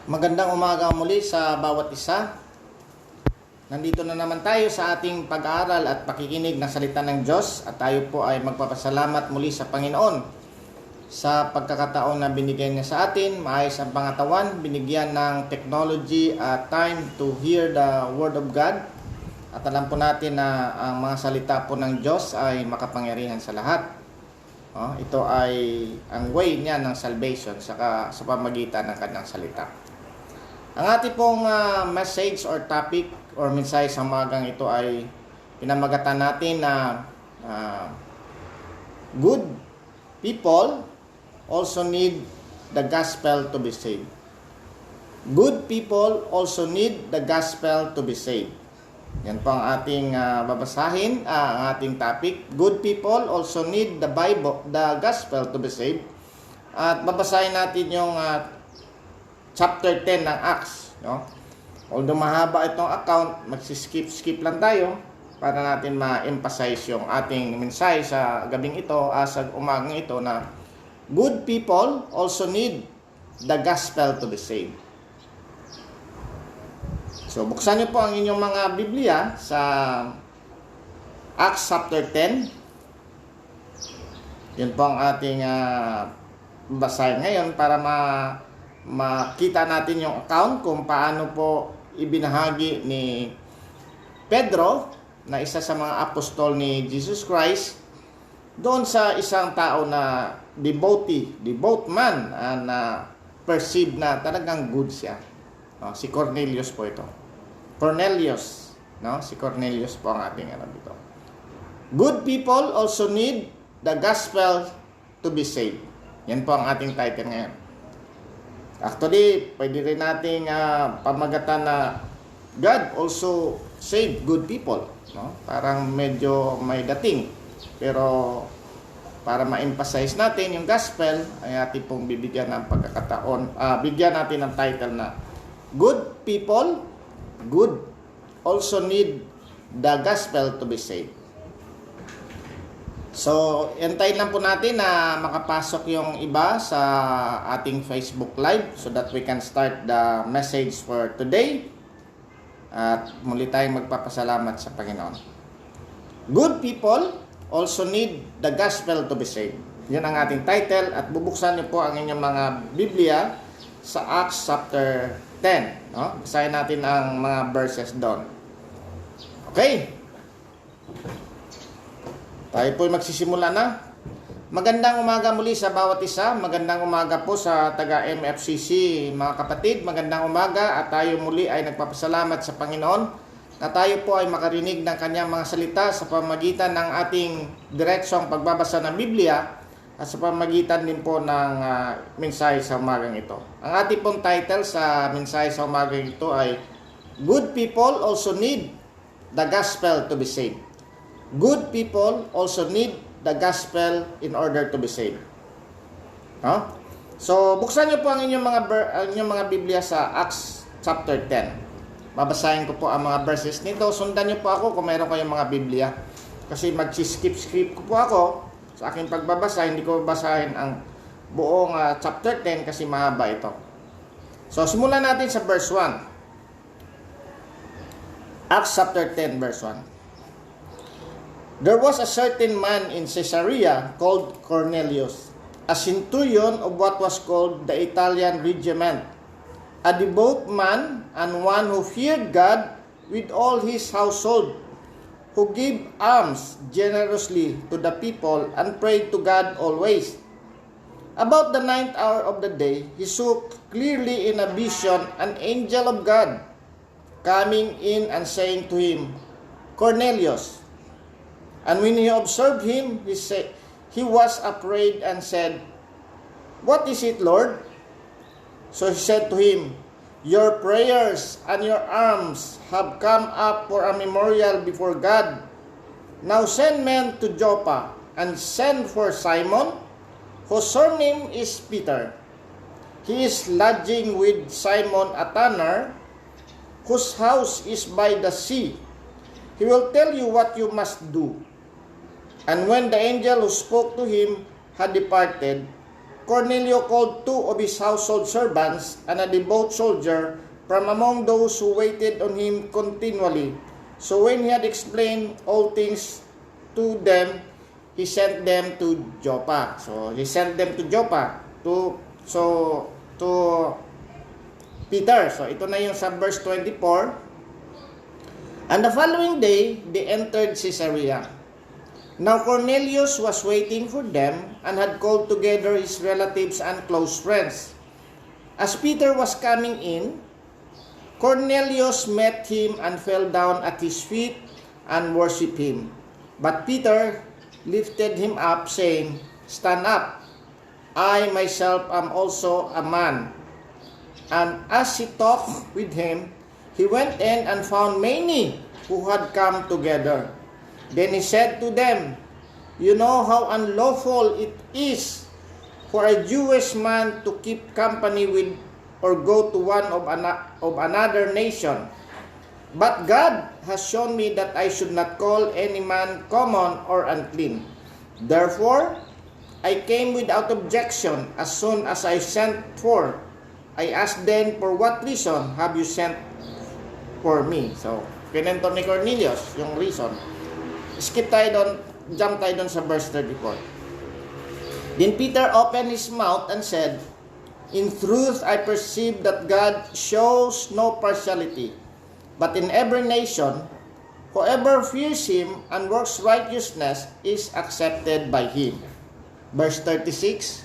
Magandang umaga muli sa bawat isa. Nandito na naman tayo sa ating pag-aaral at pakikinig ng salita ng Diyos at tayo po ay magpapasalamat muli sa Panginoon sa pagkakataon na binigay niya sa atin. Maayos ang pangatawan, binigyan ng technology at time to hear the Word of God. At alam po natin na ang mga salita po ng Diyos ay makapangyarihan sa lahat. Ito ay ang way niya ng salvation sa pamagitan ng kanyang salita. Ang ating pong message or topic or mensahe sa umagang ito ay pinamagatan natin na good people also need the gospel to be saved. Good people also need the gospel to be saved. Yan po ang ating babasahin, ang ating topic. Good people also need the Bible, the gospel to be saved. At babasahin natin yung chapter 10 ng Acts, no? Although mahaba itong account, magsiskip lang tayo para natin ma-emphasize yung ating mensahe sa gabing ito, sa umagang ito na good people also need the gospel to be saved. So, buksan niyo po ang inyong mga Biblia sa Acts chapter 10. Yun po ang ating basahin ngayon para makita natin yung account kung paano po ibinahagi ni Pedro na isa sa mga apostol ni Jesus Christ doon sa isang tao na devote man na perceive na talagang good siya. Si Cornelius po ito. Cornelius, no? Si Cornelius po ang ating dito. Good people also need the gospel to be saved. Yan po ang ating title ngayon. Actually, pwede rin nating pamagatan na God also save good people, no? Parang medyo may dating. Pero para ma-emphasize natin yung gospel, ay ating pong bibigyan ng pagkakataon, bigyan natin ng title na good people, good, also need the gospel to be saved. So, hintayin lang po natin na makapasok yung iba sa ating Facebook Live so that we can start the message for today. At muli tayong magpapasalamat sa Panginoon. Good people also need the gospel to be saved. Yun ang ating title at bubuksan niyo po ang inyong mga Biblia sa Acts chapter 10. No? Basahin natin ang mga verses doon. Okay. Tayo po magsisimula na. Magandang umaga muli sa bawat isa. Magandang umaga po sa taga-MFCC, mga kapatid. Magandang umaga at tayo muli ay nagpapasalamat sa Panginoon na tayo po ay makarinig ng kanyang mga salita sa pamamagitan ng ating diretsyong pagbabasa ng Biblia at sa pamamagitan din po ng mensahe sa umagang ito. Ang ating pong title sa mensahe sa umagang ito ay Good people also need the gospel to be saved. Good people also need the gospel in order to be saved. No? So, buksan niyo po ang inyong mga Biblia sa Acts chapter 10. Babasahin ko po ang mga verses nito. Sundan niyo po ako kung mayroon kayong mga Biblia. Kasi mag-skip ko po ako sa aking pagbabasa. Hindi ko babasahin ang buong chapter 10 kasi mahaba ito. So, simulan natin sa verse 1. Acts chapter 10 verse 1. There was a certain man in Caesarea called Cornelius, a centurion of what was called the Italian regiment, a devout man and one who feared God with all his household, who gave alms generously to the people and prayed to God always. About the 9th hour of the day, he saw clearly in a vision an angel of God coming in and saying to him, Cornelius. And when he observed him, he was afraid and said, What is it, Lord? So he said to him, Your prayers and your alms have come up for a memorial before God. Now send men to Joppa and send for Simon, whose surname is Peter. He is lodging with Simon a tanner, whose house is by the sea. He will tell you what you must do. And when the angel who spoke to him had departed, Cornelio called 2 of his household servants and a devout soldier from among those who waited on him continually. So when he had explained all things to them, he sent them to Joppa. So he sent them to Joppa to Peter. So ito na yung sa verse 24. And the following day, they entered Caesarea. Now Cornelius was waiting for them and had called together his relatives and close friends. As Peter was coming in, Cornelius met him and fell down at his feet and worshipped him. But Peter lifted him up, saying, "Stand up. I myself am also a man." And as he talked with him, he went in and found many who had come together. Then he said to them, "You know how unlawful it is for a Jewish man to keep company with or go to one of another nation. But God has shown me that I should not call any man common or unclean. Therefore, I came without objection as soon as I sent for. I asked them, for what reason have you sent for me?" So, kinento ni Cornelius yung reason. Skip tayo doon, jump tayo doon sa verse 34. Then Peter opened his mouth and said, "In truth, I perceive that God shows no partiality, but in every nation, whoever fears him and works righteousness is accepted by him." Verse 36,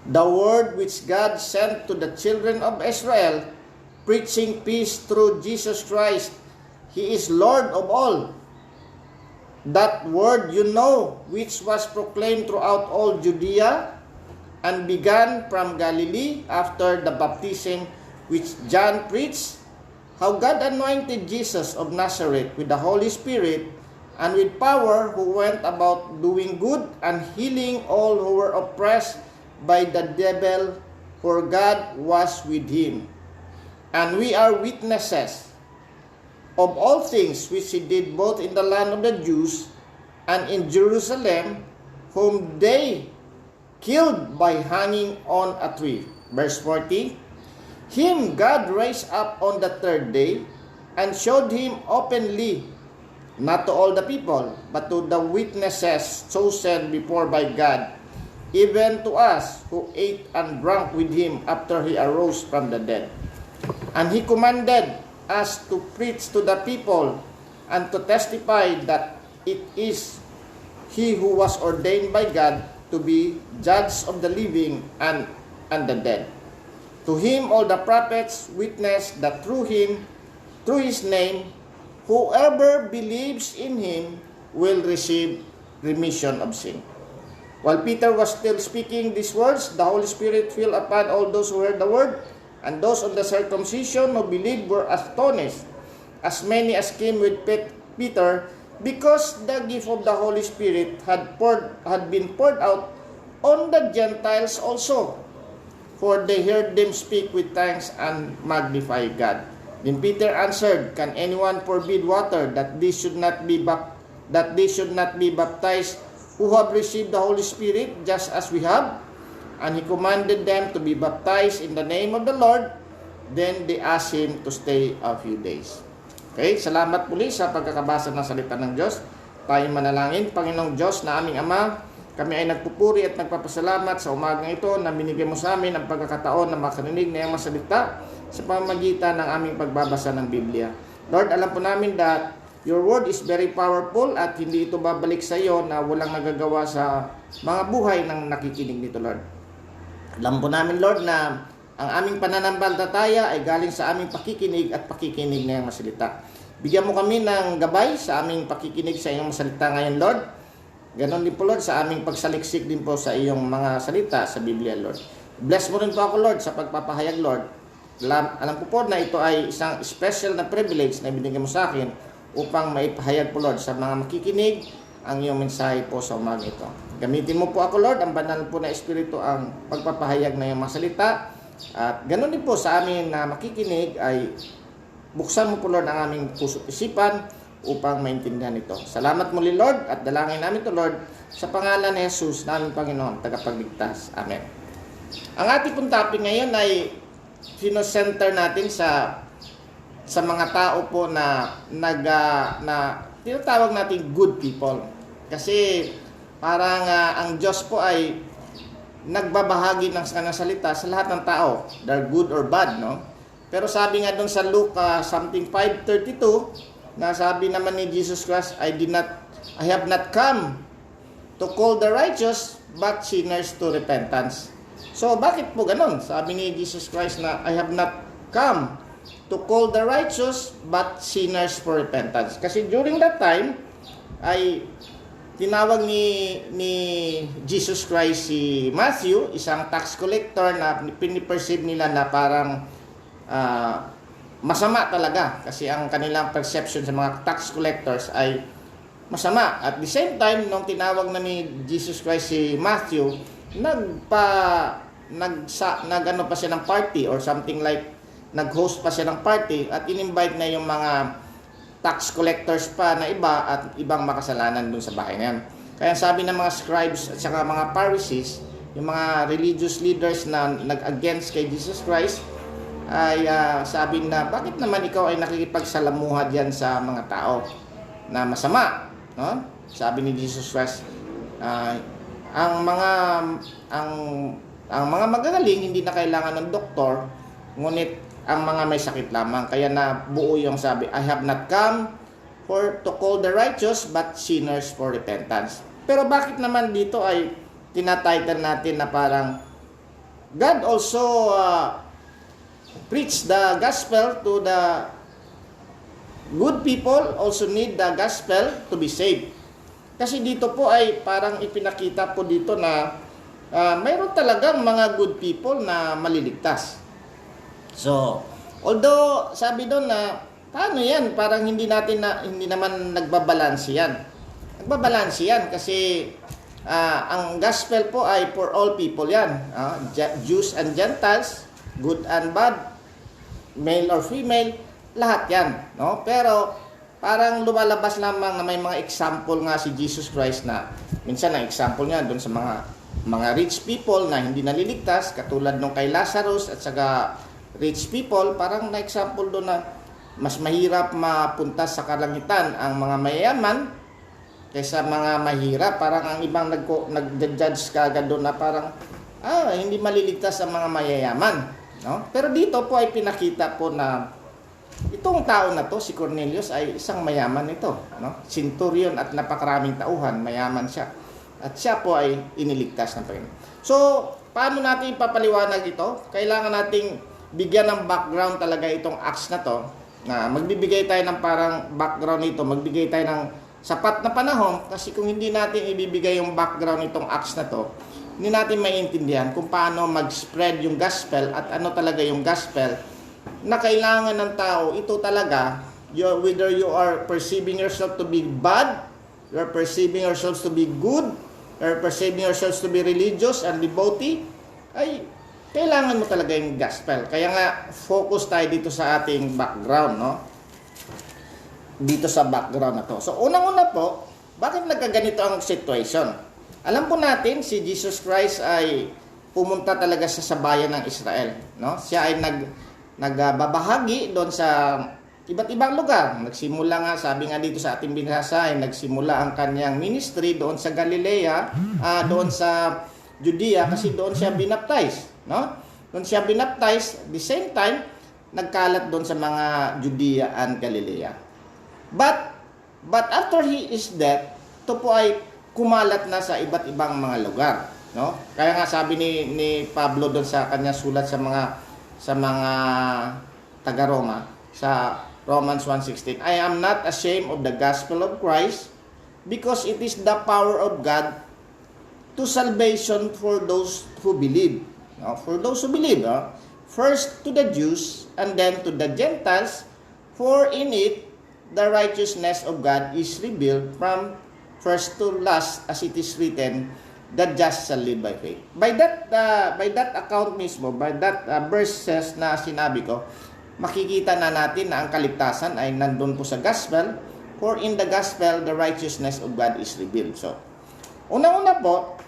"The word which God sent to the children of Israel, preaching peace through Jesus Christ, he is Lord of all. That word you know, which was proclaimed throughout all Judea, and began from Galilee after the baptism which John preached, how God anointed Jesus of Nazareth with the Holy Spirit and with power, who went about doing good and healing all who were oppressed by the devil, for God was with him. And we are witnesses of all things which he did both in the land of the Jews and in Jerusalem, whom they killed by hanging on a tree." Verse 40, "Him God raised up on the third day and showed him openly, not to all the people, but to the witnesses chosen before by God, even to us who ate and drank with him after he arose from the dead. And he commanded us to preach to the people and to testify that it is he who was ordained by God to be judge of the living and the dead. To him all the prophets witness that through his name, whoever believes in him will receive remission of sin." While Peter was still speaking these words, the Holy Spirit fell upon all those who heard the word, and those of the circumcision who believed were astonished, as many as came with Peter, because the gift of the Holy Spirit had been poured out on the Gentiles also, for they heard them speak with tongues and magnify God. Then Peter answered, "Can anyone forbid water that they should not be baptized who have received the Holy Spirit just as we have?" And he commanded them to be baptized in the name of the Lord. Then they asked him to stay a few days. Okay, salamat muli sa pagkakabasa ng salita ng Diyos. Tayo manalangin. Panginoong Diyos na aming Ama, kami ay nagpupuri at nagpapasalamat sa umagang ito na binigyan mo sa amin ang pagkakataon na makarinig na iyong masalita sa pamamagitan ng aming pagbabasa ng Biblia. Lord, alam po namin that your word is very powerful at hindi ito babalik sa iyo na walang nagagawa sa mga buhay ng nakikinig nito, Lord. Alam po namin, Lord, na ang aming pananampalataya ay galing sa aming pakikinig at pakikinig na iyong masalita. Bigyan mo kami ng gabay sa aming pakikinig sa iyong masalita ngayon, Lord. Ganon din po, Lord, sa aming pagsaliksik din po sa iyong mga salita sa Biblia, Lord. Bless mo rin po ako, Lord, sa pagpapahayag, Lord. Alam ko po na ito ay isang special na privilege na binigyan mo sa akin upang maipahayag po, Lord, sa mga makikinig ang iyong mensahe po sa umaga ito. Gamitin mo po ako, Lord, ang banal po na Espiritu ang pagpapahayag na iyong mga salita. At ganoon din po sa amin na makikinig ay buksan mo po, Lord, ang aming puso't isipan upang maintindihan ito. Salamat muli, Lord, at dalangin namin to, Lord, sa pangalan ni Jesus, namin Panginoon, tagapagligtas. Amen. Ang ating pong topic ngayon ay sinocenter natin sa mga tao po na tinatawag natin good people. Kasi parang ang Diyos po ay nagbabahagi ng kanyang salita sa lahat ng tao, they're good or bad, no? Pero sabi nga doon sa Luke something 5:32, na sabi naman ni Jesus Christ, I have not come to call the righteous but sinners to repentance. So bakit po ganun? Sabi ni Jesus Christ na I have not come to call the righteous but sinners for repentance. Kasi during that time ay tinawag ni Jesus Christ si Matthew, isang tax collector na piniperceive nila na parang masama talaga. Kasi ang kanilang perception sa mga tax collectors ay masama. At the same time, nung tinawag na ni Jesus Christ si Matthew, nag-ano pa siya ng party or something like nag-host pa siya ng party at in-invite na yung mga tax collectors pa na iba at ibang makasalanan dun sa bahay na yan. Kaya sabi ng mga scribes at saka mga Pharisees, yung mga religious leaders na nag-against kay Jesus Christ, ay sabi na, bakit naman ikaw ay nakikipagsalamuha dyan sa mga tao na masama? No? Sabi ni Jesus Christ, ang mga magagaling hindi na kailangan ng doktor, ngunit ang mga may sakit lamang. Kaya na buo yung sabi, I have not come to call the righteous but sinners for repentance. Pero bakit naman dito ay tinatitle natin na parang God also preach the gospel to the good people, also need the gospel to be saved. Kasi dito po ay parang ipinakita po dito na mayroon talagang mga good people na maliligtas. So, although sabi doon na paano yan? Parang hindi naman nagbabalanse yan. Nagbabalanse yan kasi ang gospel po ay for all people yan. Jews and Gentiles, good and bad, male or female, lahat yan, no? Pero parang lumalabas lamang na may mga example nga si Jesus Christ na minsan ang example niya doon sa mga rich people na hindi naliligtas, katulad nung kay Lazarus at saka rich people, parang na-example doon na mas mahirap mapunta sa kalangitan ang mga mayayaman kaysa mga mahirap. Parang ang ibang nag-judge kagad doon na parang hindi maliligtas ang mga mayayaman, no? Pero dito po ay pinakita po na itong tao na to, si Cornelius, ay isang mayaman ito, no? Centurion at napakaraming tauhan, mayaman siya. At siya po ay iniligtas ng Panginoon. So, paano natin ipapaliwanag ito? Kailangan nating bigyan ng background talaga itong Acts na to, na magbibigay tayo ng parang background nito, magbigay tayo ng sapat na panahon, kasi kung hindi natin ibibigay yung background nitong Acts na to, hindi natin maintindihan kung paano mag-spread yung gospel at ano talaga yung gospel na kailangan ng tao. Ito talaga, whether you are perceiving yourself to be bad, you are perceiving yourselves to be good, you are perceiving yourselves to be religious and devotee, ay kailangan mo talaga yung gospel. Kaya nga, focus tayo dito sa ating background, no? Dito sa background na to. So, unang-una po, bakit nagkaganito ang situation? Alam po natin, si Jesus Christ ay pumunta talaga sa bayan ng Israel, no? Siya ay nagbabahagi doon sa iba't ibang lugar. Nagsimula nga, sabi nga dito sa ating binasa, ay nagsimula ang kanyang ministry doon sa Galilea, doon sa Judea, kasi doon siya binaptize, no? Doon siya binaptize, the same time nagkalat doon sa mga Judea and Galilea. But after he is dead, ito po ay kumalat na sa iba't ibang mga lugar, no? Kaya nga sabi ni Pablo doon sa kanya sulat sa mga taga-Roma, sa Romans 1:16, I am not ashamed of the gospel of Christ, because it is the power of God to salvation for those who believe. No? For those who believe, first to the Jews and then to the Gentiles, for in it the righteousness of God is revealed from first to last, as it is written, the just shall live by faith. By that account mismo, by that verses na sinabi ko, makikita na natin na ang kaligtasan ay nandun po sa gospel, For in the gospel, the righteousness of God is revealed. So, una-una po,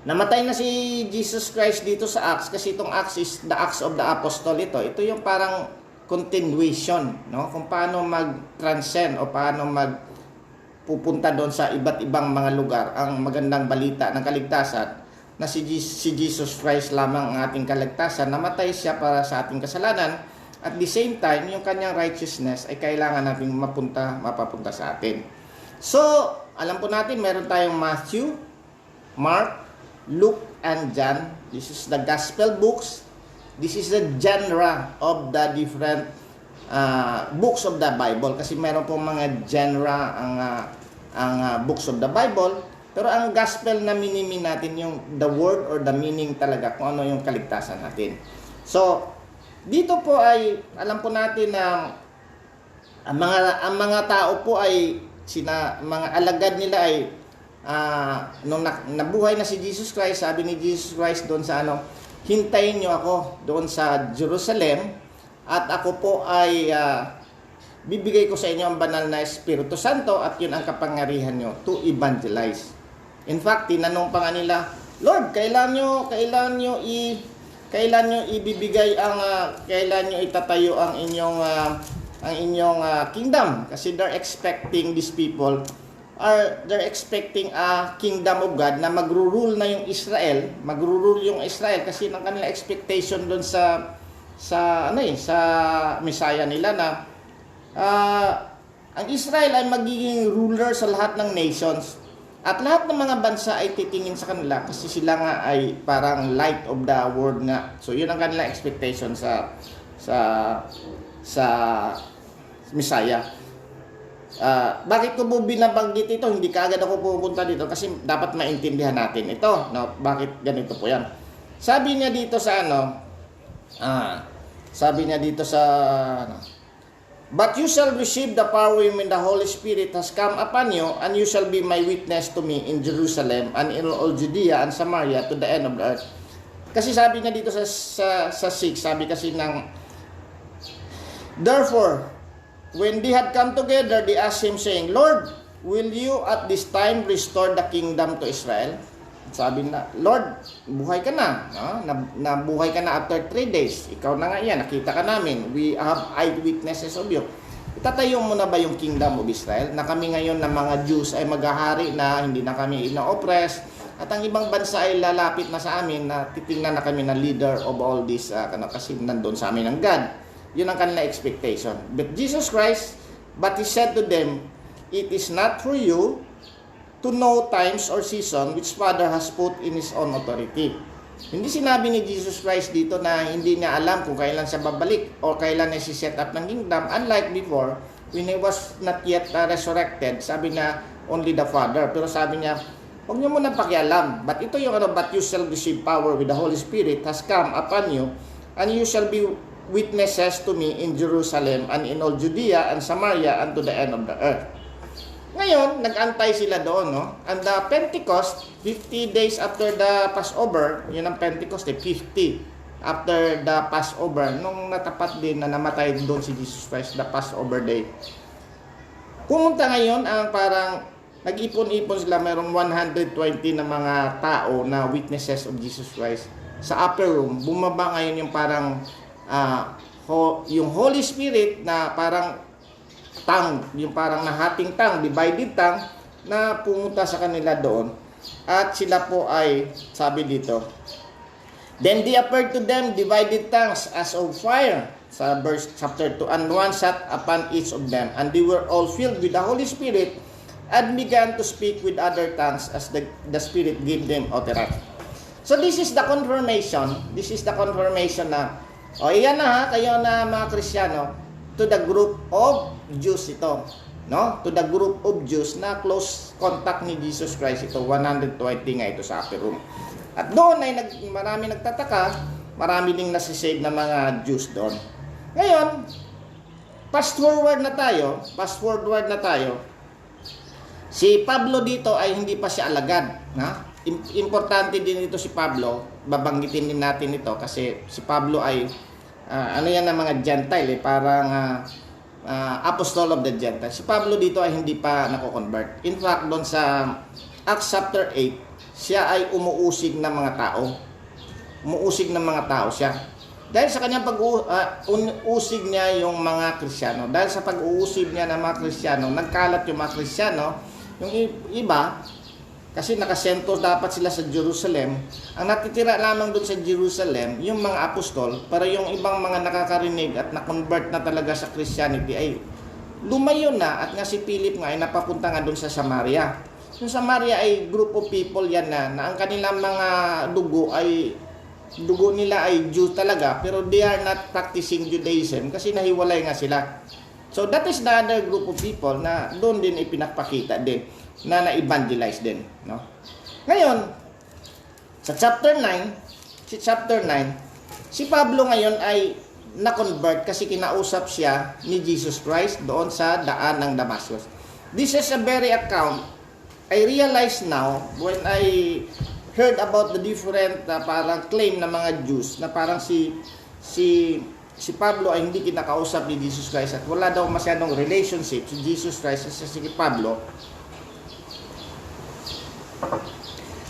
namatay na si Jesus Christ dito sa Acts kasi itong Acts is the Acts of the Apostle ito. Ito yung parang continuation, no? Kung paano mag-transcend o paano pupunta doon sa iba't ibang mga lugar ang magandang balita ng kaligtasan na si Jesus Christ lamang ang ating kaligtasan. Namatay siya para sa ating kasalanan. At the same time, yung kanyang righteousness ay kailangan natin mapapunta sa atin. So, alam po natin, meron tayong Matthew, Mark, Luke, and John. This is the gospel books. This is the genre of the different books of the Bible. Kasi meron po mga genre ang books of the Bible. Pero ang gospel na minimin natin yung the word or the meaning talaga kung ano yung kaligtasan natin. So, dito po ay alam po natin na ang mga tao po ay mga alagad nila ay nung nabuhay na si Jesus Christ, sabi ni Jesus Christ doon sa hintayin niyo ako doon sa Jerusalem at ako po ay bibigay ko sa inyo ang banal na Espiritu Santo at yun ang kapangyarihan niyo to evangelize. In fact, tinanong pa nga nila, Lord, kailan nyo ibibigay kailan nyo itatayo ang inyong kingdom? Kasi they're expecting these people they're expecting a kingdom of God na magro-rule na yung Israel, kasi ng kanila expectation doon sa Messiah nila na ang Israel ay magiging ruler sa lahat ng nations. At lahat ng mga bansa ay titingin sa kanila kasi sila nga ay parang light of the world nga. So yun ang kanila expectation sa Messiah. Bakit ko po binabanggit ito? Hindi kaagad ako pupunta dito kasi dapat maintindihan natin ito. No, bakit ganito po yan? Sabi niya dito sa But you shall receive the power when the Holy Spirit has come upon you, and you shall be my witness to me in Jerusalem and in all Judea and Samaria to the end of the earth. Kasi sabi niya dito sa 6, sabi kasi Therefore, when they had come together, they asked him, saying, Lord, will you at this time restore the kingdom to Israel? Sabi na, Lord, buhay ka na. Nabuhay ka na after 3 days. Ikaw na nga yan, nakita ka namin. We have eyewitnesses of you. Itatayo mo na ba yung kingdom of Israel? Na kami ngayon na mga Jews ay maghahari na, hindi na kami ina-oppress. At ang ibang bansa ay lalapit na sa amin na titingnan na kami na leader of all this kasi nandun sa amin ng God. Yun ang kanila expectation. But Jesus Christ, but He said to them, it is not for you to know times or season which Father has put in His own authority. Hindi sinabi ni Jesus Christ dito na hindi niya alam kung kailan siya babalik o kailan niya si-set up ng kingdom. Unlike before, when He was not yet resurrected, sabi niya only the Father. Pero sabi niya, huwag niyo muna pakialam. But ito yung but you shall receive power with the Holy Spirit has come upon you, and you shall be witnesses to me in Jerusalem and in all Judea and Samaria and to the end of the earth. Ngayon, nag-antay sila doon, no? And the Pentecost, 50 days after the Passover, yun ang Pentecost, 50 after the Passover, nung natapat din na namatay doon si Jesus Christ, the Passover day. Pumunta ngayon ang parang nag-ipon-ipon sila, mayroong 120 na mga tao na witnesses of Jesus Christ. Sa upper room, bumaba ngayon yung parang yung Holy Spirit na parang yung parang nahating divided tongue na pumunta sa kanila doon. At sila po ay, sabi dito, then they appeared to them divided tongues as of fire, sa verse chapter 2, and one sat upon each of them, and they were all filled with the Holy Spirit, and began to speak with other tongues as the Spirit gave them utterance. So this is the confirmation na, iyan na ha, kayo na mga Kristiyano, to the group of Jews ito, no? To the group of Jews na close contact ni Jesus Christ ito, 120 nga ito sa upper room. At doon ay marami nagtataka, marami ding nasisave na mga Jews doon. Ngayon, fast forward na tayo. Si Pablo dito ay hindi pa siya alagad, na? Importante din ito si Pablo, babanggitin din natin ito kasi si Pablo ay ano yan ng mga Gentile, parang Apostle of the Gentiles. Si Pablo dito ay hindi pa nako-convert. In fact, doon sa Acts chapter 8, siya ay umuusig ng mga tao. Umuusig ng mga tao siya. Dahil sa kanyang pag-uusig niya yung mga Kristiyano. Dahil sa pag-uusig niya ng mga Kristiyano, nagkalat yung mga Kristiyano. Yung iba, kasi nakasentro dapat sila sa Jerusalem. Ang natitira lamang doon sa Jerusalem, yung mga apostol, pero yung ibang mga nakakarinig at na-convert na talaga sa Christianity ay lumayo na. At nga si Philip nga ay napapunta nga doon sa Samaria. Yung Samaria ay group of people yan na ang kanilang mga dugo nila ay Jew talaga, pero they are not practicing Judaism kasi nahiwalay nga sila. So that is the other group of people na doon din ipinapakita din na na-evangelize din, no? Ngayon, sa chapter 9, si Pablo ngayon ay na-convert kasi kinausap siya ni Jesus Christ doon sa daan ng Damascus. This is a very account I realize now when I heard about the different parang claim ng mga Jews na parang si Pablo ay hindi kinakausap ni Jesus Christ at wala daw masyadong relationship si Jesus Christ sa si Pablo.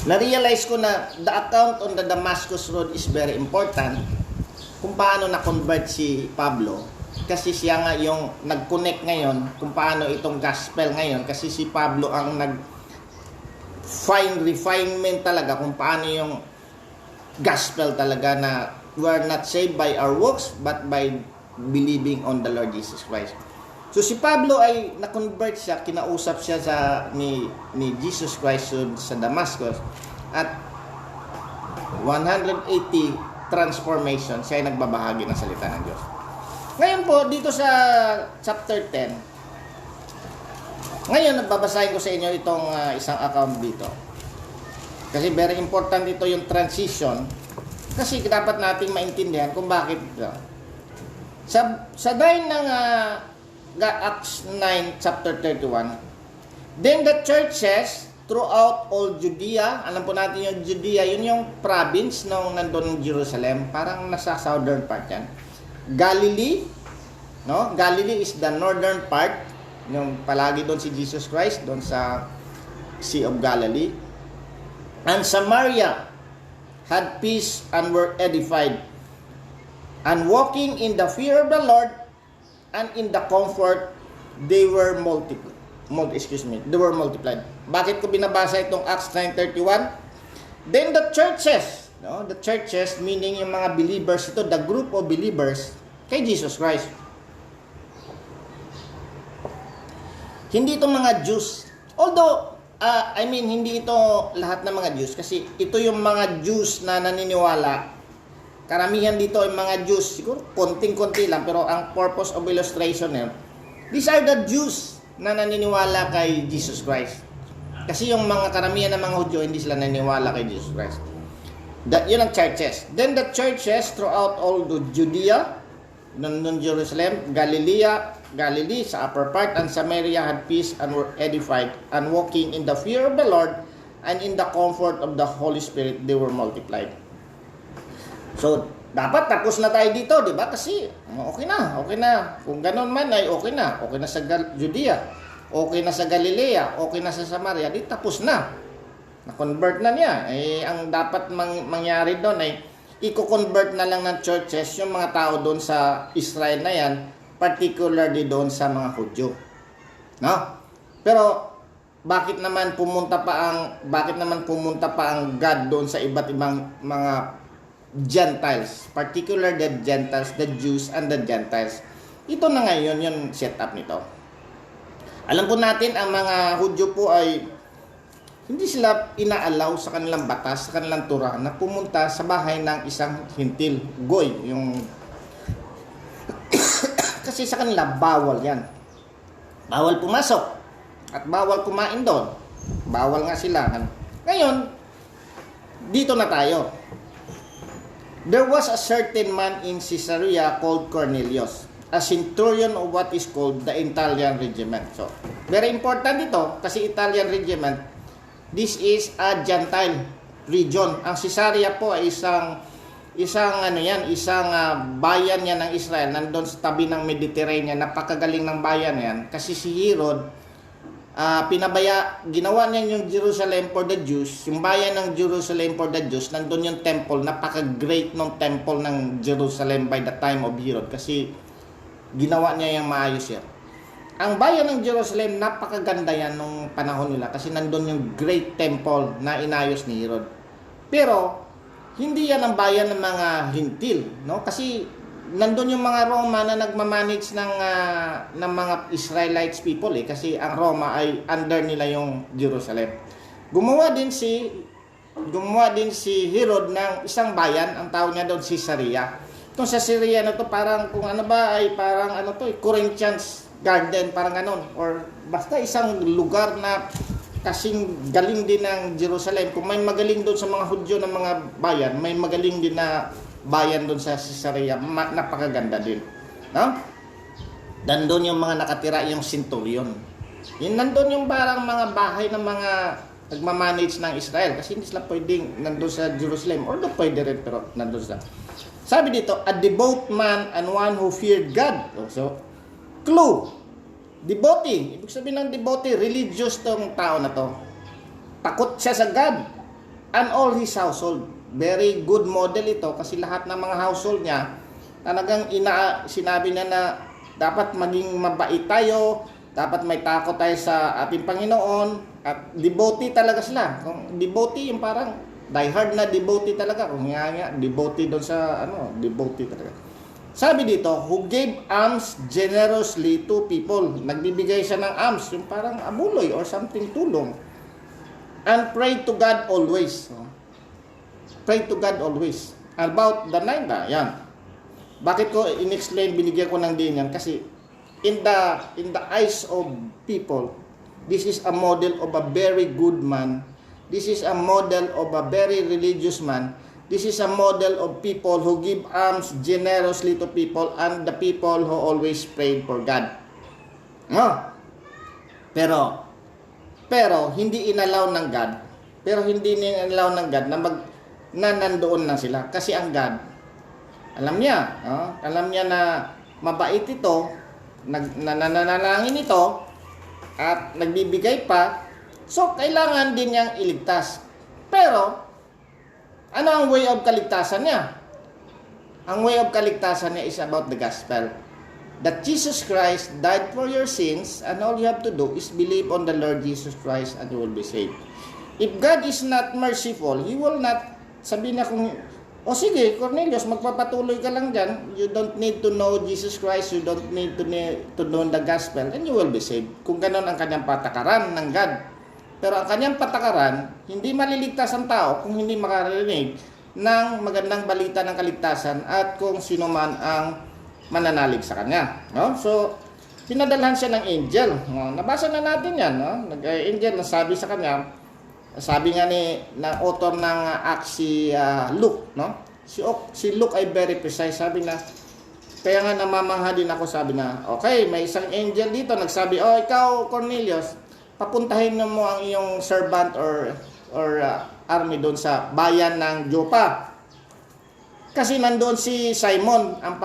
Na-realize ko na the account on the Damascus Road is very important kung paano na-convert si Pablo. Kasi siya nga yung nag-connect ngayon kung paano itong gospel ngayon. Kasi si Pablo ang refinement talaga kung paano yung gospel talaga na we are not saved by our works but by believing on the Lord Jesus Christ. So si Pablo ay na-convert siya, kinausap siya ni Jesus Christ sa Damascus at 180 transformation siya ay nagbabahagi ng salita ng Diyos. Ngayon po dito sa chapter 10, ngayon nagbabasahin ko sa inyo itong isang account dito. Kasi very important ito yung transition kasi dapat nating maintindihan kung bakit ito. Sa dahil ng Acts 9 chapter 31, then the churches throughout all Judea, alam po natin yung Judea, yun yung province nung nandun ng Jerusalem, parang nasa southern part yan. Galilee, no? Galilee is the northern part, yung palagi doon si Jesus Christ, doon sa Sea of Galilee. And Samaria had peace and were edified, and walking in the fear of the Lord and in the comfort, they were multiplied. Bakit ko binabasa itong Acts 9:31? Then the churches, no? The churches meaning yung mga believers ito, the group of believers kay Jesus Christ. Hindi ito mga Jews. Although, hindi ito lahat ng mga Jews. Kasi ito yung mga Jews na naniniwala. Karamihan dito ay mga Jews. Siguro, konting-konti lang. Pero ang purpose of illustration these are the Jews na naniniwala kay Jesus Christ. Kasi yung mga karamihan ng mga Hudyo, hindi sila naniniwala kay Jesus Christ. Yun ang churches. Then the churches throughout all the Judea, nandun Jerusalem, Galilee sa upper part, and Samaria had peace and were edified, and walking in the fear of the Lord and in the comfort of the Holy Spirit, they were multiplied. So, dapat tapos na tayo dito, di ba? Kasi, okay na. Kung ganun man ay okay na. Okay na sa Judea, okay na sa Galilea, okay na sa Samaria, di tapos na. Na-convert na niya. Ang dapat mangyari doon ay i-convert na lang ng churches yung mga tao doon sa Israel na yan, particularly doon sa mga Hudyo. No? Pero bakit naman pumunta pa ang God doon sa iba't ibang mga Gentiles, particular the Gentiles, the Jews and the Gentiles? Ito na ngayon yung setup nito. Alam po natin ang mga Hudyo po ay hindi sila inaalaw sa kanilang batas, sa kanilang Torah na pumunta sa bahay ng isang hintil, goy, yung kasi sa kanila bawal yan. Bawal pumasok at bawal kumain doon. Bawal nga sila. Ngayon, dito na tayo. There was a certain man in Caesarea called Cornelius, a centurion of what is called the Italian regiment. So, very important ito kasi Italian regiment, this is a Gentile region. Ang Caesarea po ay isang isang ano yan, isang bayan yan ng Israel, nandun sa tabi ng Mediterranean, napakagaling ng bayan yan. Kasi si Herod, ginawa niya yung Jerusalem for the Jews, yung bayan ng Jerusalem for the Jews, nandun yung temple, napaka-great ng temple ng Jerusalem by the time of Herod, kasi ginawa niya yung maayos yan. Ang bayan ng Jerusalem, napakaganda yan nung panahon nila, kasi nandun yung great temple na inayos ni Herod. Pero, hindi yan ang bayan ng mga hintil, no? Kasi nandun yung mga Roma na nagmamanage ng mga Israelites people kasi ang Roma ay under nila yung Jerusalem. Gumawa din si Herod ng isang bayan, ang tawag niya doon Caesarea. Itong sa Syria na to parang kung ano ba ay parang ano to, Corinthians Garden, parang ganon, or basta isang lugar na kasing galing din ng Jerusalem. Kung may magaling doon sa mga Hudyo ng mga bayan, may magaling din na bayan doon sa Caesarea, napakaganda din. No? Nandun yung mga nakatira, yung centurion. Nandun yung parang mga bahay ng mga nagmamanage ng Israel. Kasi hindi sila pwedeng nandun sa Jerusalem. Although pwede rin, pero nandun sila. Sabi dito, a devout man and one who feared God. So, clue. Devotee. Ibig sabihin ng devotee, religious tong tao na to. Takot siya sa God and all his household. Very good model ito kasi lahat ng mga household niya talagang sinabi niya na dapat maging mabait tayo, dapat may takot tayo sa ating Panginoon, at devotee talaga sila. Kung devotee yung parang diehard na devotee talaga. Kung nga devotee doon sa devotee talaga. Sabi dito, who gave alms generously to people. Nagbibigay siya ng alms, yung parang abuloy or something, tulong. And pray to God always. Pray to God always. About the night, yan. Bakit ko in-explain, binigyan ko ng din yan? Kasi in the eyes of people, this is a model of a very good man. This is a model of a very religious man. This is a model of people who give alms generously to people and the people who always prayed for God. No? Pero hindi inalaw ng God. Hindi ng God na nandoon lang sila. Kasi ang God, alam niya na mabait ito, nananalangin ito, at nagbibigay pa, so kailangan din niyang iligtas. Pero, ano ang way of kaligtasan niya? Ang way of kaligtasan niya is about the gospel. That Jesus Christ died for your sins and all you have to do is believe on the Lord Jesus Christ and you will be saved. If God is not merciful, He will not sabihin na kung, sige, Cornelius, magpapatuloy ka lang dyan. You don't need to know Jesus Christ. You don't need to know the gospel and you will be saved. Kung ganon ang kanyang patakaran ng God. Pero ang kanyang patakaran, hindi maliligtas ang tao kung hindi makarinig ng magandang balita ng kaligtasan at kung sino man ang mananalig sa kanya. No? So, pinadalhan siya ng angel. No? Nabasa na natin yan. No? Nag-angel na sabi sa kanya, sabi nga na author ng Acts si Luke. No? Si Luke ay very precise. Sabi na, kaya nga namamangha din ako, sabi na, okay, may isang angel dito. Nagsabi, ikaw Cornelius, papuntahin mo ang iyong servant or army doon sa bayan ng Joppa. Kasi nandoon si Simon, ang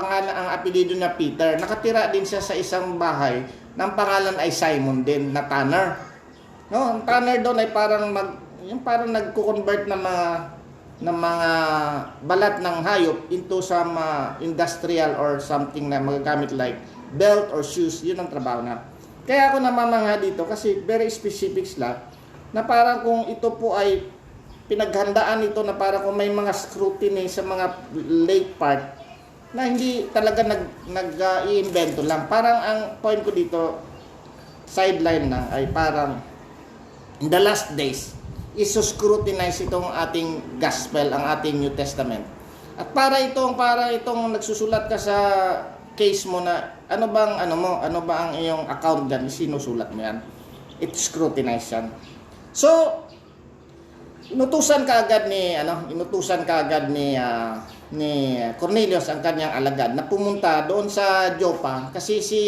apelyido niya Peter. Nakatira din siya sa isang bahay ng pangalan ay Simon din, na tanner. No, ang tanner doon ay parang nagko-convert ng mga balat ng hayop into some industrial or something na magagamit like belt or shoes. Yun ang trabaho na. Kaya ako namamangha dito kasi very specific sila na parang kung ito po ay pinaghandaan ito na parang kung may mga scrutiny sa mga late part na hindi talaga nag-i-invento lang. Parang ang point ko dito, sideline lang, ay parang in the last days, isuscrutinize itong ating gospel, ang ating New Testament. At para itong nagsusulat ka sa case mo na ano ba ang iyong account diyan, sinusulat mo yan. It's scrutinized yan. So, inutusan kaagad ni Cornelius ang kanyang alagad na pumunta doon sa Joppa kasi si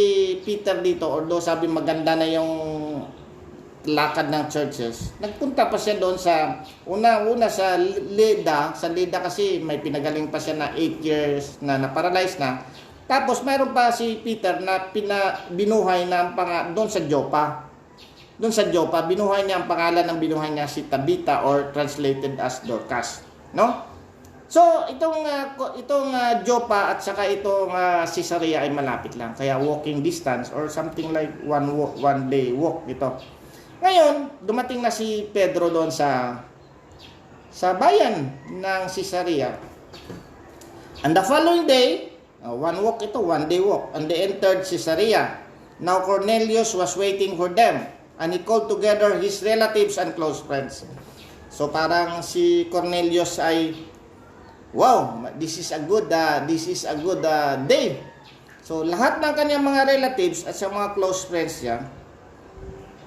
Peter dito, although sabi maganda na yung lakad ng churches, nagpunta pa siya doon sa una sa Leda. Sa Leda kasi may pinagaling pa siya na 8 years na na-paralyze na. Tapos mayroon pa si Peter na binuhay na doon sa Joppa. Doon sa Joppa, binuhay niya ang pangalan ng binuhay niya si Tabitha, or translated as Dorcas, no? So, itong Joppa at saka itong Caesarea ay malapit lang. Kaya walking distance or something like one day walk ito. Ngayon, dumating na si Pedro doon sa bayan ng Caesarea. And the following day, one day walk, and they entered Caesarea. Now Cornelius was waiting for them, and he called together his relatives and close friends. So parang si Cornelius ay, wow, this is a good day. So lahat ng kanyang mga relatives at sa mga close friends niya,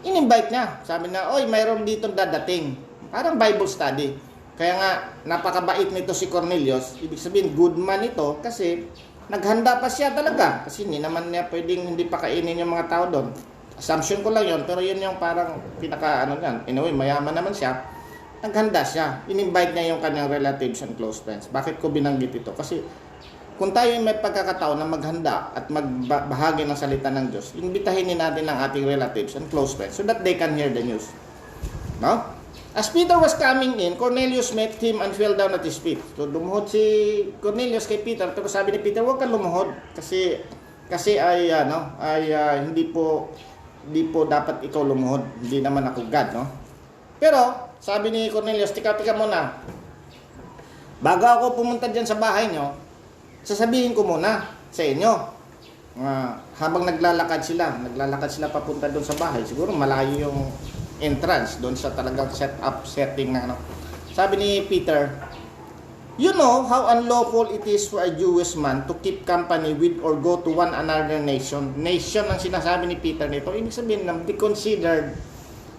in-invite niya. Sabi na, oy, mayroon dito dadating. Parang Bible study. Kaya nga, napakabait nito si Cornelius. Ibig sabihin, good man ito kasi naghanda pa siya talaga. Kasi hindi naman niya pwedeng hindi pa kainin yung mga tao doon. Assumption ko lang yun, pero yun yung parang yan. Anyway, mayaman naman siya. Naghanda siya. In-invite niya yung kanyang relatives and close friends. Bakit ko binanggit ito? Kasi kung tayo may pagkakataon na maghanda at magbahagi ng salita ng Diyos, imbitahin natin ang ating relatives and close friends so that they can hear the news. No? As Peter was coming in, Cornelius met him and fell down at his feet. So lumuhod si Cornelius kay Peter, pero sabi ni Peter, huwag kang lumuhod kasi hindi po dapat ikaw lumuhod. Hindi naman ako God, no? Pero sabi ni Cornelius, tika muna. Bago ako pumunta diyan sa bahay nyo, sasabihin ko muna sa inyo. Habang naglalakad sila papunta doon sa bahay. Siguro malayo yung entrance doon sa talagang setting na ano. Sabi ni Peter, you know how unlawful it is for a Jewish man to keep company with or go to one another nation. Nation ang sinasabi ni Peter nito. Ibig sabihin na they considered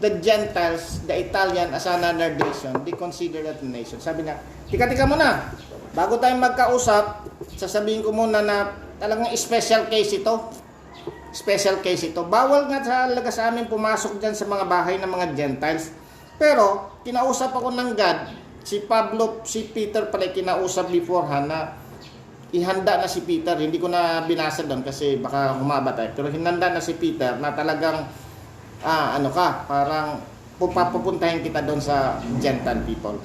the Gentiles, the Italian as another nation. They consider that a nation. Sabi niya, tika muna. Bago tayong magkausap, sasabihin ko muna na talagang special case ito. Special case ito. Bawal nga talaga sa amin pumasok dyan sa mga bahay ng mga Gentiles. Pero, kinausap ako ng God, si Peter pala kinausap beforehand na ihanda na si Peter. Hindi ko na binasa doon kasi baka humaba tayo. Pero hinanda na si Peter na talagang, parang pupuntahin kita doon sa Gentile people.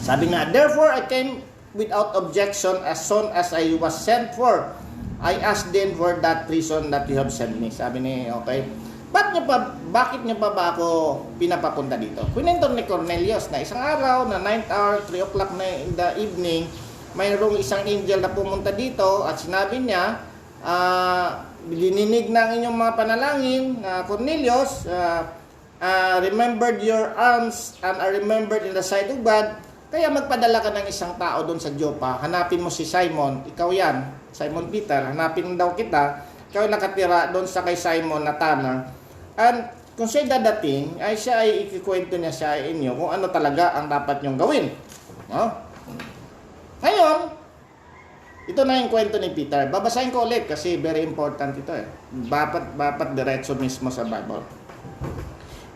Sabi nga, therefore I came without objection as soon as I was sent for. I asked them for that reason that you have sent me. Sabi ni, okay, bakit niyo pa ba ako pinapapunta dito? Kwento ni Cornelius na isang araw, na 9th hour, 3 o'clock na in the evening, mayroong isang angel na pumunta dito at sinabi niya, dininig na ang inyong mga panalangin, Cornelius, remembered your alms and are remembered in the sight of God. Kaya magpadala ka ng isang tao doon sa Joppa, hanapin mo si Simon, ikaw yan, Simon Peter, hanapin daw kita, ikaw nakatira doon sa kay Simon na tanner. And kung siya dadating, ay siya ay ikikwento niya sa inyo kung ano talaga ang dapat niyong gawin. No? Ngayon, ito na yung kwento ni Peter. Babasahin ko ulit kasi very important ito eh. Dapat diretso mismo sa Bible.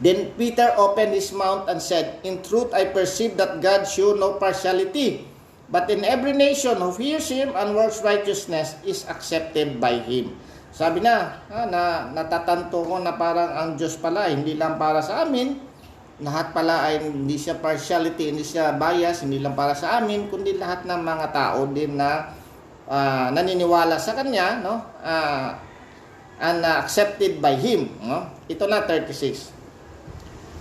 Then Peter opened his mouth and said, in truth, I perceive that God show no partiality, but in every nation who fears Him and works righteousness is accepted by Him. Sabi natatanto ko na parang ang Diyos pala, hindi lang para sa amin, lahat pala ay hindi siya partiality, hindi siya bias, hindi lang para sa amin, kundi lahat ng mga tao din na naniniwala sa Kanya, no? And accepted by Him. No? Ito na, 36.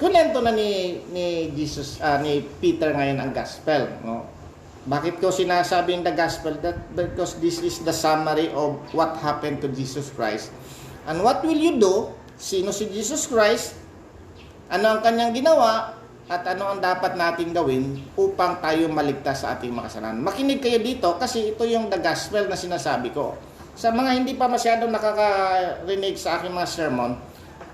Kunento na ni Jesus, ni Peter ngayon ang gospel, no? Bakit ko sinasabing the gospel? Because this is the summary of what happened to Jesus Christ. And what will you do? Sino si Jesus Christ? Ano ang kanyang ginawa? At ano ang dapat nating gawin upang tayo maligtas sa ating makasalanan? Makinig kayo dito kasi ito yung the gospel na sinasabi ko. Sa mga hindi pa masyadong nakakarinig sa aking mga sermon,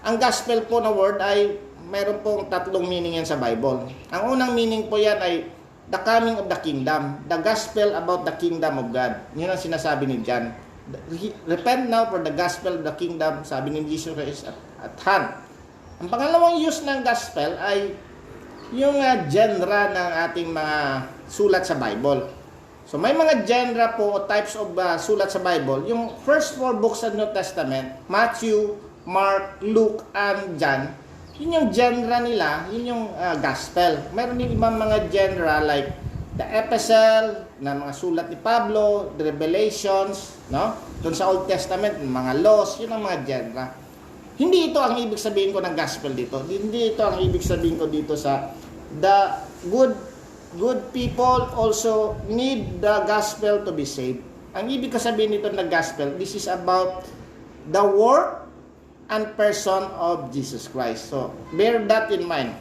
ang gospel po na word ay mayroon pong 3 meaning yan sa Bible. Ang unang meaning po yan ay the coming of the kingdom, the gospel about the kingdom of God. Yun ang sinasabi ni John. Repent now for the gospel of the kingdom, sabi ni Jesus Christ, at hand. Ang pangalawang use ng gospel ay yung genre ng ating mga sulat sa Bible. So may mga genre po o types of sulat sa Bible. Yung first four books of New Testament, Matthew, Mark, Luke, and John, yun yung genre nila, yun yung gospel. Meron din ibang mga genre like the epistle, na mga sulat ni Pablo, the Revelations, no? Doon sa Old Testament, mga laws, yun ang mga genre. Hindi ito ang ibig sabihin ko ng gospel dito. Hindi ito ang ibig sabihin ko dito sa the good people also need the gospel to be saved. Ang ibig ko sabihin dito ng gospel, this is about the work and person of Jesus Christ. So, bear that in mind.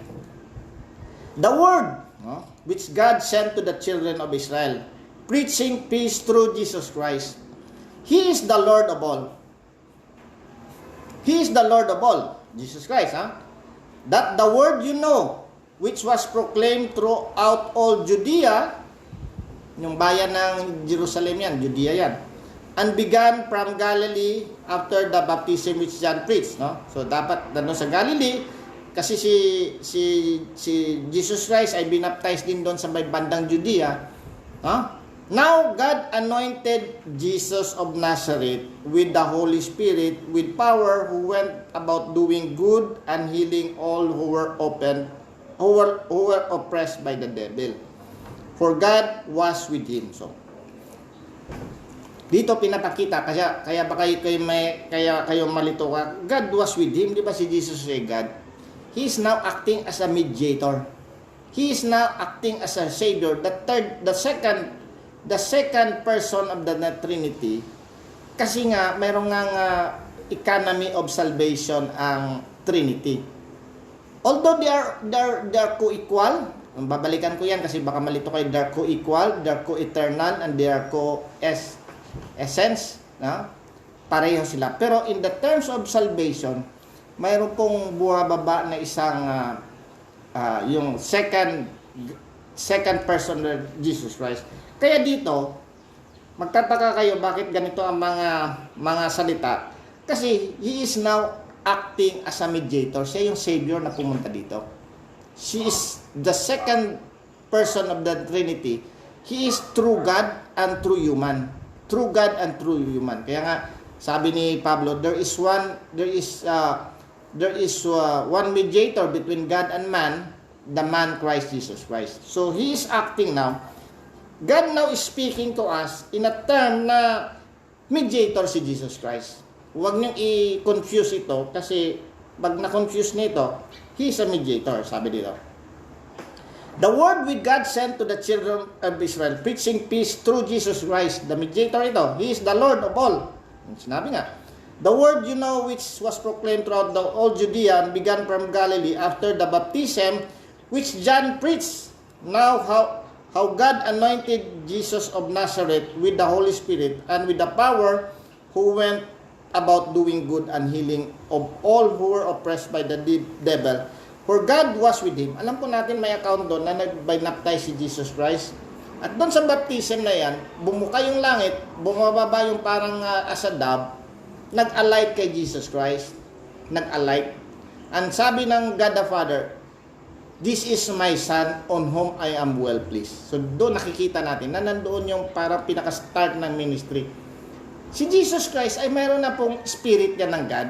The word, no, which God sent to the children of Israel, preaching peace through Jesus Christ. He is the Lord of all. He is the Lord of all, Jesus Christ, That the word you know, which was proclaimed throughout all Judea, yung bayan ng Jerusalem yan, Judea yan, and began from Galilee after the baptism which John preached, no? So dapat doon sa Galilee kasi si Jesus Christ ay binaptize din doon sa may bandang Judea, Now God anointed Jesus of Nazareth with the Holy Spirit with power, who went about doing good and healing all who were oppressed by the devil. For God was with him. So dito pinapakita kaya ba kayo malito ka? God was with him, di ba si Jesus ay God? He is now acting as a mediator. He is now acting as a savior. The second person of the Trinity, kasi nga mayroong nga economy of salvation ang Trinity. Although they are co-equal, babalikan ko yan kasi baka malito kayo, they are co-equal, they are co-eternal, and they are co-essence, no? Pareho sila. Pero in the terms of salvation, mayroon pong buwababa na isang yung second person of Jesus Christ. Kaya dito, magtataka kayo bakit ganito ang mga salita. Kasi he is now acting as a mediator. Siya yung Savior na pumunta dito. She is the second person of the Trinity. He is true God and true human. True God and true human. Kaya nga, sabi ni Pablo, there is one mediator between God and man, the man Christ Jesus Christ. So he is acting now. God now is speaking to us in a term na mediator si Jesus Christ. Huwag niyong i-confuse ito kasi pag na-confuse nito, He is a mediator, sabi dito. The word with God sent to the children of Israel, preaching peace through Jesus Christ. The mediator ito, He is the Lord of all. Sinabi nga, the word you know which was proclaimed throughout the all Judea and began from Galilee after the baptism which John preached. Now how God anointed Jesus of Nazareth with the Holy Spirit and with the power, who went about doing good and healing of all who were oppressed by the devil. For God was with him. Alam po natin may account doon na nag-baptize si Jesus Christ. At doon sa baptism na yan, bumuka yung langit, bumababa yung parang as a dove, nag-alight kay Jesus Christ. Nag-alight. And sabi ng God the Father, this is my son on whom I am well pleased. So doon nakikita natin na nandoon yung parang pinaka-start ng ministry. Si Jesus Christ ay mayroon na pong spirit niya ng God.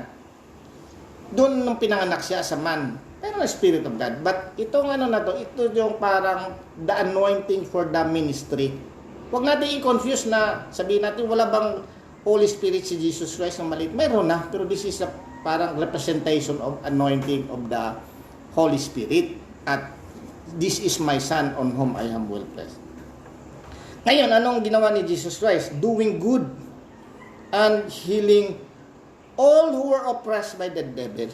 Doon nung pinanganak siya sa man, mayroon na spirit of God. But itong ito yung parang the anointing for the ministry. Huwag natin i-confuse na sabihin natin wala bang Holy Spirit si Jesus Christ na maliit. Mayroon na, pero this is a parang representation of anointing of the Holy Spirit. At this is my son on whom I am well pleased. Ngayon, anong ginawa ni Jesus Christ? Doing good and healing all who were oppressed by the devil.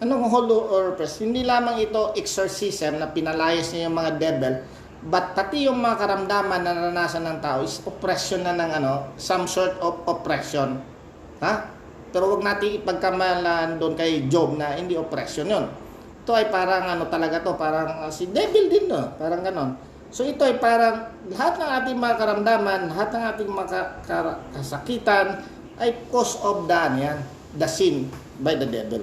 Anong all who were oppressed? Hindi lamang ito exorcism na pinalayas niya yung mga devil, but pati yung mga karamdaman na naranasan ng tao is oppression na ng some sort of oppression. Pero wag natin ipagkamalan doon kay Job na hindi oppression yun. Ito ay parang talaga to, parang si devil din parang ganon. So ito ay parang lahat ng ating mga karamdaman, lahat ng ating mga kasakitan ay cause of the sin by the devil.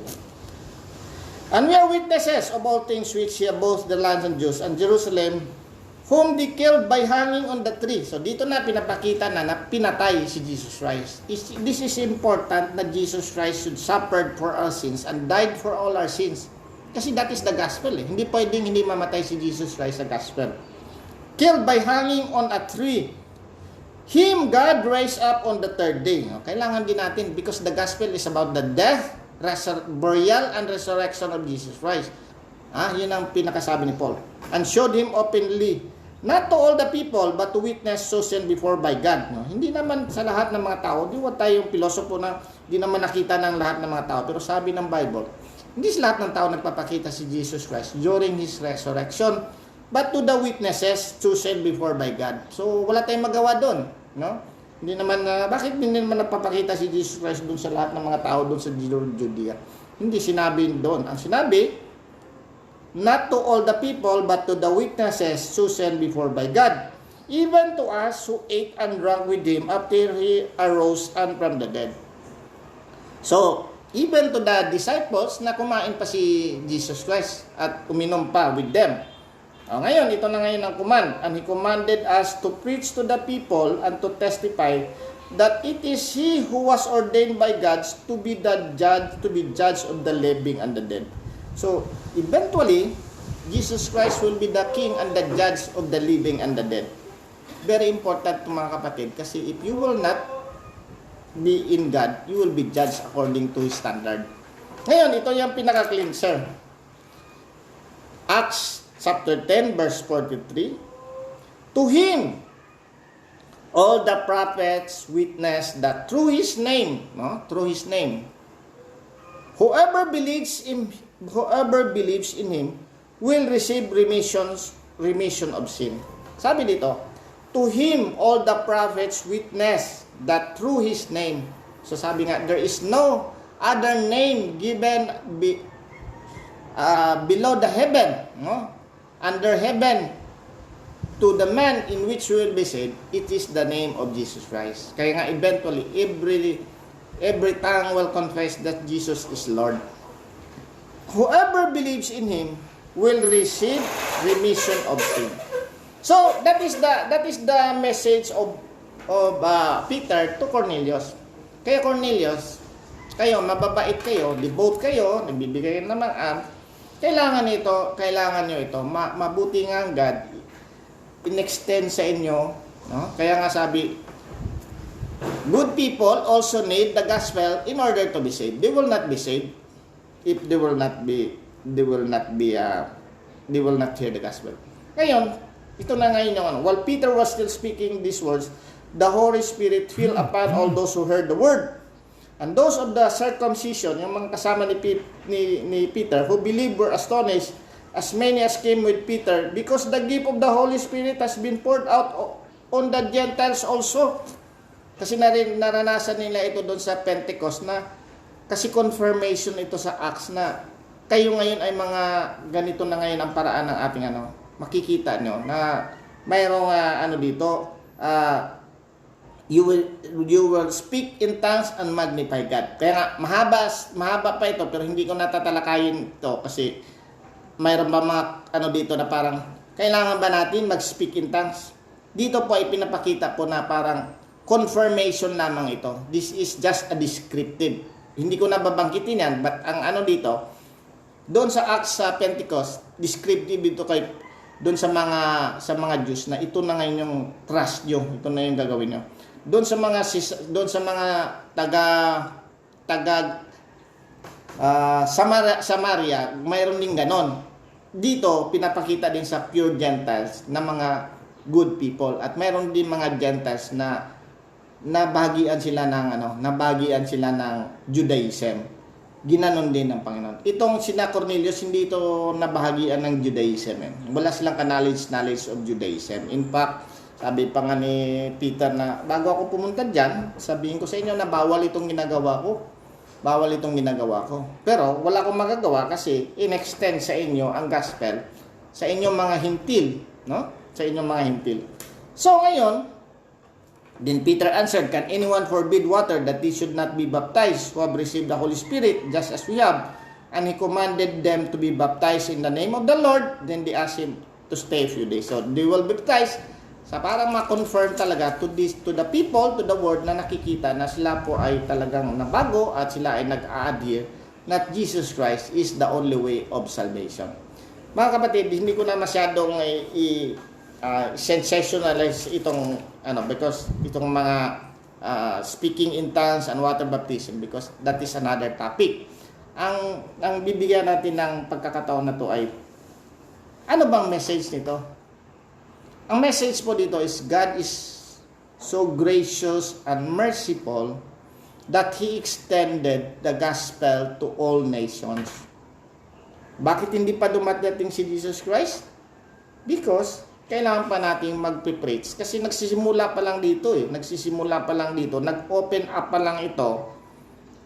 And we are witnesses of all things which he both the lands and Jews and Jerusalem, whom they killed by hanging on the tree. So dito na pinapakita na pinatay si Jesus Christ. This is important that Jesus Christ should suffered for our sins and died for all our sins. Kasi that is the gospel eh. Hindi pwedeng hindi mamatay si Jesus Christ sa gospel. Killed by hanging on a tree. Him God raised up on the third day. Kailangan din natin because the gospel is about the death, burial, and resurrection of Jesus Christ. Yun ang pinakasabi ni Paul. And showed him openly, not to all the people, but to witness chosen before by God. Hindi naman sa lahat ng mga tao. Di ba tayong pilosopo na di naman nakita ng lahat ng mga tao. Pero sabi ng Bible, hindi sa lahat ng tao nagpapakita si Jesus Christ during His resurrection, but to the witnesses chosen before by God. So, wala tayong magawa doon. No? Hindi naman, bakit hindi naman nagpapakita si Jesus Christ doon sa lahat ng mga tao doon sa Judea? Hindi sinabi doon. Ang sinabi, not to all the people, but to the witnesses chosen before by God, even to us who ate and drank with Him after He arose and from the dead. So, even to the disciples na kumain pa si Jesus Christ at uminom pa with them. Ngayon, ito na ngayon ang command. And He commanded us to preach to the people and to testify that it is He who was ordained by God to be the judge of the living and the dead. So, eventually, Jesus Christ will be the King and the judge of the living and the dead. Very important mga kapatid, kasi if you will not be in God, you will be judged according to His standard. Ngayon, ito yung pinaka-cleanser. Acts chapter 10, verse 43. To Him, all the prophets witness that through His name, whoever believes in Him will receive remission of sin. Sabi dito, to Him all the prophets witness that through His name. So sabi nga, there is no other name given below the heaven, under heaven, to the man in which we will be saved. It is the name of Jesus Christ. Kaya nga eventually, every tongue will confess that Jesus is Lord. Whoever believes in Him will receive remission of sin. So that is the message of Peter to Cornelius. Kaya Cornelius, kayo mababait kayo, devote kayo, nagbibigay ng mga kailangan nyo ito, mabuti nga ang God in-extend sa inyo, no? Kaya nga sabi, good people also need the gospel in order to be saved. They will not be saved if they will not hear the gospel. Ngayon, ito na ngayon yung while Peter was still speaking these words, the Holy Spirit fell upon all those who heard the word. And those of the circumcision, yung mga kasama ni Peter, who believed were astonished, as many as came with Peter, because the gift of the Holy Spirit has been poured out on the Gentiles also. Kasi naranasan nila ito doon sa Pentecost na, kasi confirmation ito sa Acts na, kayo ngayon ay mga ganito na ngayon ang paraan ng ating makikita nyo na mayroong dito, you will speak in tongues and magnify God. Kaya nga, mahaba pa ito, pero hindi ko natatalakayin ito kasi mayroon ba mga dito na parang, kailangan ba natin mag-speak in tongues? Dito po ay pinapakita po na parang confirmation lamang ito. This is just a descriptive. Hindi ko na babangkitin yan, but ang dito, doon sa Acts sa Pentecost, descriptive dito kay doon sa mga Jews na ito na ngayon yung trust nyo, ito na yung gagawin nyo. Doon sa mga taga Samaria, mayroon din ganon. Dito pinapakita din sa pure Gentiles na mga good people at mayroon din mga Gentiles na nabahagian sila ng Judaism. Ginanon din ng Panginoon. Itong sina Cornelius, hindi ito nabahagian ng Judaism. Wala silang knowledge of Judaism. In fact, sabi pa nga ni Peter na, bago ako pumunta dyan, sabihin ko sa inyo na bawal itong ginagawa ko. Pero wala akong magagawa kasi in-extend sa inyo ang gospel sa inyong mga hintil. No? Sa inyong mga hintil. So ngayon, then Peter answered, can anyone forbid water that they should not be baptized who have received the Holy Spirit just as we have? and he commanded them to be baptized in the name of the Lord. Then they asked him to stay a few days. So they will baptize sa parang ma-confirm talaga to the people, to the world na nakikita na sila po ay talagang nabago at sila ay nag-a-adhere that Jesus Christ is the only way of salvation. Mga kapatid, hindi ko na masyadong sensationalize itong because itong mga speaking in tongues and water baptism, because that is another topic. Ang bibigyan natin ng pagkakataon na to ay ano bang message nito? Ang message po dito is God is so gracious and merciful that He extended the gospel to all nations. Bakit hindi pa dumadating si Jesus Christ? Because kailangan pa nating magpe-preach. Kasi nagsisimula pa lang dito nag-open up pa lang ito.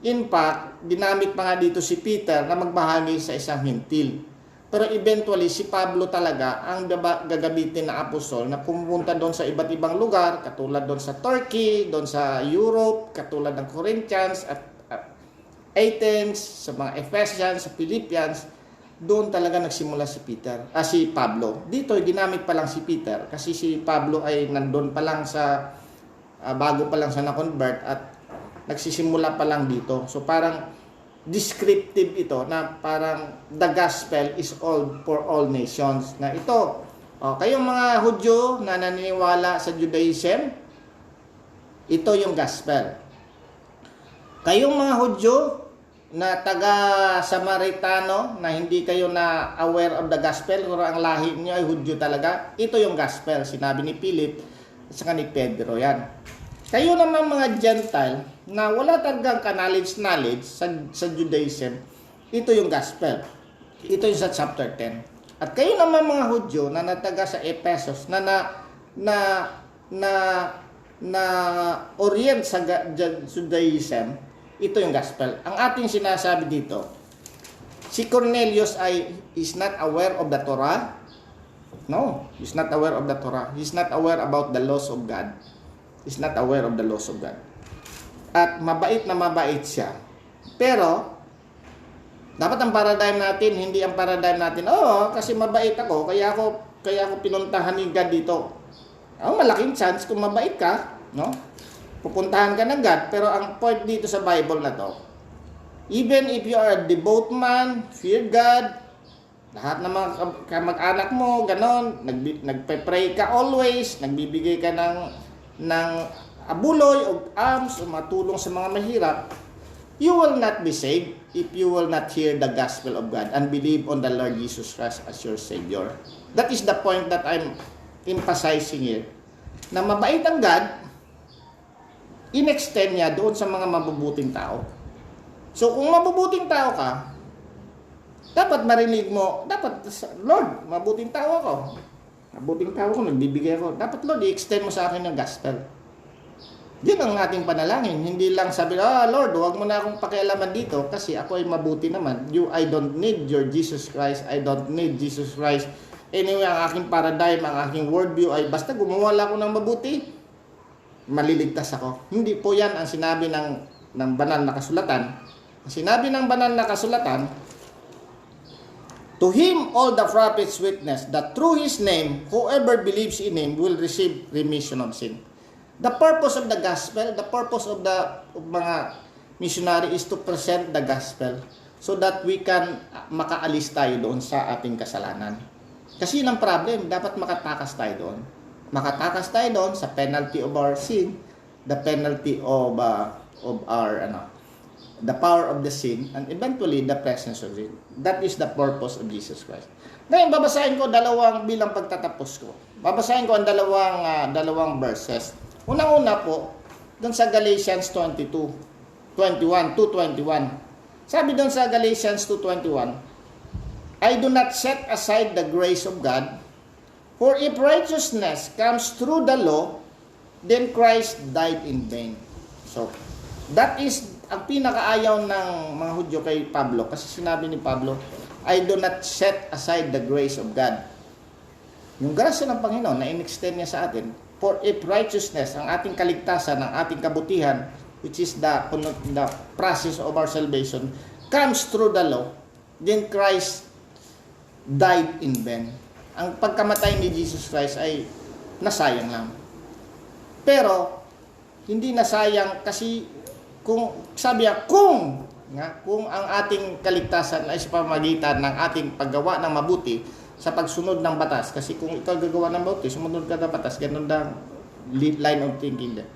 In fact, ginamit pa nga dito si Peter na magbahagi sa isang hintil. Pero eventually, si Pablo talaga ang gagamitin na apostol na pumunta doon sa iba't ibang lugar, katulad doon sa Turkey, doon sa Europe, katulad ng Corinthians at Athens, sa mga Ephesians, sa Philippians. Doon talaga nagsimula si Pablo. Dito, ginamit pa lang si Peter kasi si Pablo ay nandun pa lang sa, bago pa lang sa na-convert at nagsisimula pa lang dito. So parang descriptive ito na parang the gospel is all for all nations. Na ito, kayong mga Hudyo na naniniwala sa Judaism, ito yung gospel. Kayong mga Hudyo na taga-Samaritano na hindi kayo na aware of the gospel, kung ang lahi niyo ay Hudyo talaga, ito yung gospel. Sinabi ni Philip at saka ni Pedro yan. Kayo naman mga Gentile na wala talagang knowledge sa Judaism, ito yung gospel. Ito yung sa chapter 10. At kayo naman mga Hudyo na nataga sa Ephesus na orient sa Judaism, ito yung gospel. Ang ating sinasabi dito, si Cornelius is not aware of the Torah. No, he's not aware of the Torah. He's not aware about the laws of God. Is not aware of the laws of God. At mabait na mabait siya. Pero, dapat ang paradigm natin, hindi ang paradigm natin, kasi mabait ako, kaya ako pinuntahan ni God dito. Malaking chance kung mabait ka, no? Pupuntahan ka ng God. Pero ang point dito sa Bible na to, even if you are a devout man, fear God, lahat ng mga kamag-anak mo, ganon, nagpe-pray ka always, nagbibigay ka ng abuloy o alms o matulong sa mga mahirap, you will not be saved if you will not hear the gospel of God and believe on the Lord Jesus Christ as your Savior. That is the point that I'm emphasizing here. Na mabait ang God, in-extend niya doon sa mga mabubuting tao. So kung mabubuting tao ka, dapat marinig mo, Lord, mabuting tao ako. Mabuting tao ko, nagbibigay ako. Dapat, Lord, i-extend mo sa akin ng gospel. Yan ang ating panalangin. Hindi lang sabi, Lord, huwag mo na akong pakialaman dito kasi ako ay mabuti naman. I don't need your Jesus Christ. I don't need Jesus Christ. Anyway, ang aking paradigm, ang aking worldview ay basta gumawa lang ako ng mabuti, maliligtas ako. Hindi po yan ang sinabi ng banal na kasulatan. Ang sinabi ng banal na kasulatan, to Him all the prophets witness that through His name, whoever believes in Him will receive remission of sin. The purpose of the gospel, the purpose of mga missionary is to present the gospel so that we can makaalis tayo doon sa ating kasalanan. Kasi yun ang problem, dapat makatakas tayo doon. Makatakas tayo doon sa penalty of our sin, the penalty of the power of the sin, and eventually the presence of sin. That is the purpose of Jesus Christ. Ngayon, babasahin ko bilang pagtatapos ko. Babasahin ko ang dalawang verses. Unang-una po, doon sa Galatians 21. Sabi doon sa Galatians 2:21, I do not set aside the grace of God, for if righteousness comes through the law, then Christ died in vain. So, that is ang pinakaayaw ng mga Hudyo kay Pablo. Kasi sinabi ni Pablo, I do not set aside the grace of God. Yung grasya ng Panginoon na in-extend niya sa atin, for if righteousness, ang ating kaligtasan, ang ating kabutihan, which is the process of our salvation, comes through the law, then Christ died in vain. Ang pagkamatay ni Jesus Christ ay nasayang lang. Pero, hindi nasayang kasi kung sabi niya, kung ang ating kaligtasan ay sa pamamagitan ng ating paggawa ng mabuti sa pagsunod ng batas, kasi kung ikaw gagawa ng mabuti, sumunod ka ng batas, ganun lang line of thinking din.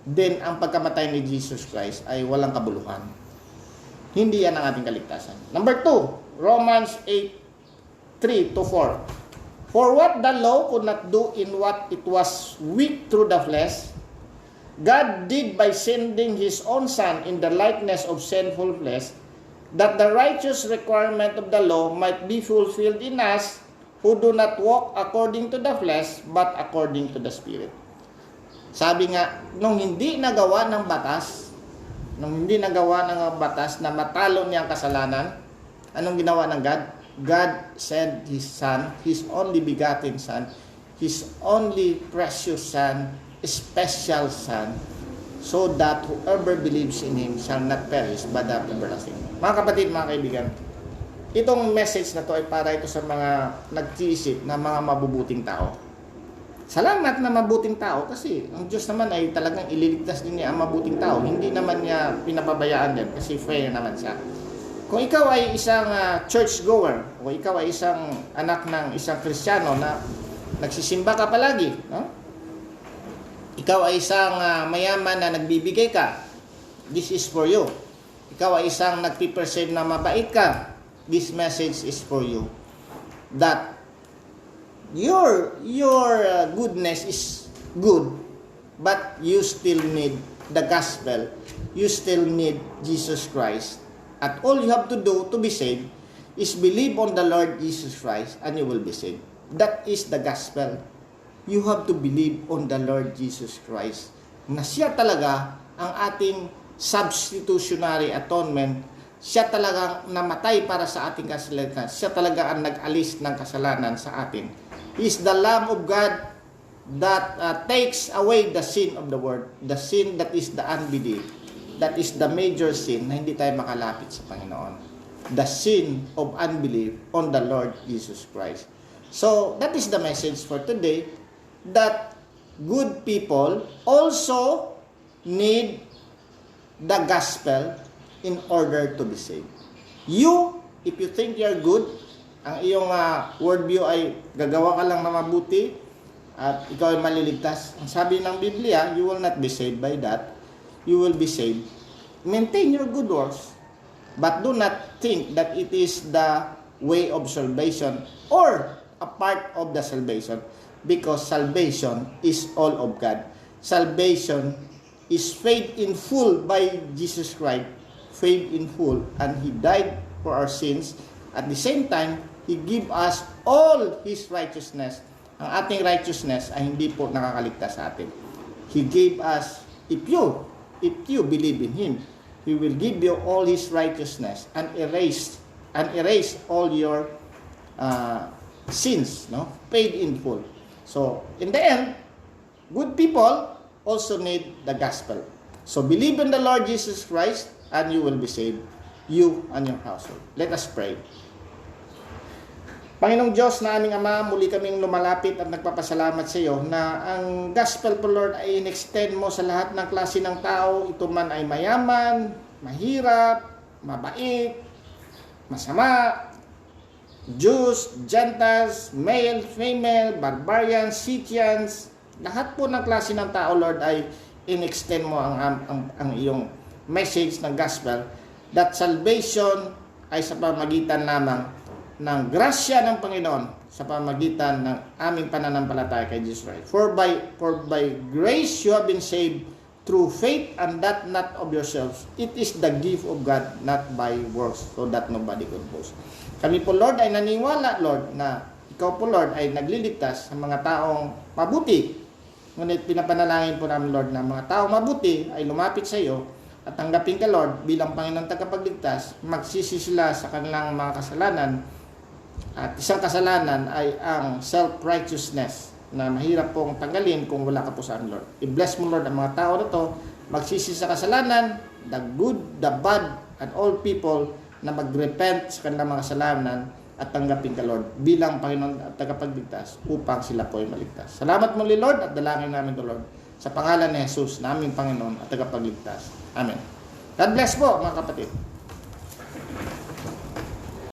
Then, ang pagkamatay ni Jesus Christ ay walang kabuluhan. Hindi yan ang ating kaligtasan. Number 2, Romans 8:3-4. For what the law could not do in what it was weak through the flesh, God did by sending His own Son in the likeness of sinful flesh, that the righteous requirement of the law might be fulfilled in us who do not walk according to the flesh, but according to the Spirit. Sabi nga, nung hindi nagawa ng batas na matalo niya ang kasalanan, anong ginawa ng God? God sent His Son, His only begotten Son, His only precious Son, special Son, so that whoever believes in Him shall not perish but have everlasting. Mga kapatid, mga kaibigan, itong message na to ay para ito sa mga nag-iisip na mga mabubuting tao. Salamat na mabuting tao kasi ang Diyos naman ay talagang ililigtas din niya ang mabuting tao. Hindi naman niya pinababayaan din kasi fair naman siya. Kung ikaw ay isang church goer o ikaw ay isang anak ng isang Kristiyano na nagsisimba ka palagi, no? Ikaw ay isang mayaman na nagbibigay ka, this is for you. Ikaw ay isang nagpipresent na mabait ka, this message is for you. That your goodness is good, but you still need the gospel. You still need Jesus Christ. At all you have to do to be saved is believe on the Lord Jesus Christ and you will be saved. That is the gospel. You have to believe on the Lord Jesus Christ. Na siya talaga ang ating substitutionary atonement. Siya talagang namatay para sa ating kasalanan. Siya talaga ang nag-alis ng kasalanan sa atin. He is the Lamb of God that takes away the sin of the world. The sin that is the unbelief. That is the major sin na hindi tayo makalapit sa Panginoon. The sin of unbelief on the Lord Jesus Christ. So, that is the message for today. That good people also need the gospel in order to be saved. You, if you think you're good, ang iyong worldview ay gagawa ka lang na mabuti at ikaw ay maliligtas. Ang sabi ng Biblia, you will not be saved by that. You will be saved. Maintain your good works, but do not think that it is the way of salvation or a part of the salvation. Because salvation is all of God. Salvation is paid in full by Jesus Christ. Paid in full. And He died for our sins. At the same time, He gave us all His righteousness. Ang ating righteousness ay hindi po nakakaligtas sa atin. He gave us, if you believe in Him, He will give you all His righteousness and erase all your sins, no? Paid in full. So, in the end, good people also need the gospel. So, believe in the Lord Jesus Christ and you will be saved, you and your household. Let us pray. Panginoong Diyos na aming Ama, muli kaming lumalapit at nagpapasalamat sa iyo na ang gospel po Lord ay in-extend mo sa lahat ng klase ng tao. Ito man ay mayaman, mahirap, mabait, masama, Jews, Gentiles, male, female, barbarians, Scythians, lahat po ng klase ng tao, Lord, ay in-extend mo ang iyong message ng gospel that salvation ay sa pamagitan lamang ng grasya ng Panginoon sa pamagitan ng aming pananampalataya kay Jesus Christ. For by grace you have been saved through faith and that not of yourselves. It is the gift of God, not by works, so that nobody could boast. Kami po, Lord, ay naniwala, Lord, na ikaw po, Lord, ay nagliligtas sa mga taong mabuti. Ngunit pinapanalangin po namin, Lord, na mga taong mabuti ay lumapit sa iyo at tanggapin ka, Lord, bilang Panginoon tagapagligtas, magsisi sila sa kanilang mga kasalanan. At isang kasalanan ay ang self-righteousness na mahirap pong tanggalin kung wala ka po sa Lord. I-bless mo, Lord, ang mga tao na to, magsisi sa kasalanan, the good, the bad, and all people na mag-repent sa kanilang mga kasalanan at tanggapin ka, Lord, bilang Panginoon at tagapagligtas upang sila po ay maligtas. Salamat muli, Lord, at dalangin namin to, Lord, sa pangalan ni Jesus, naming Panginoon at tagapagligtas. Amen. God bless po, mga kapatid.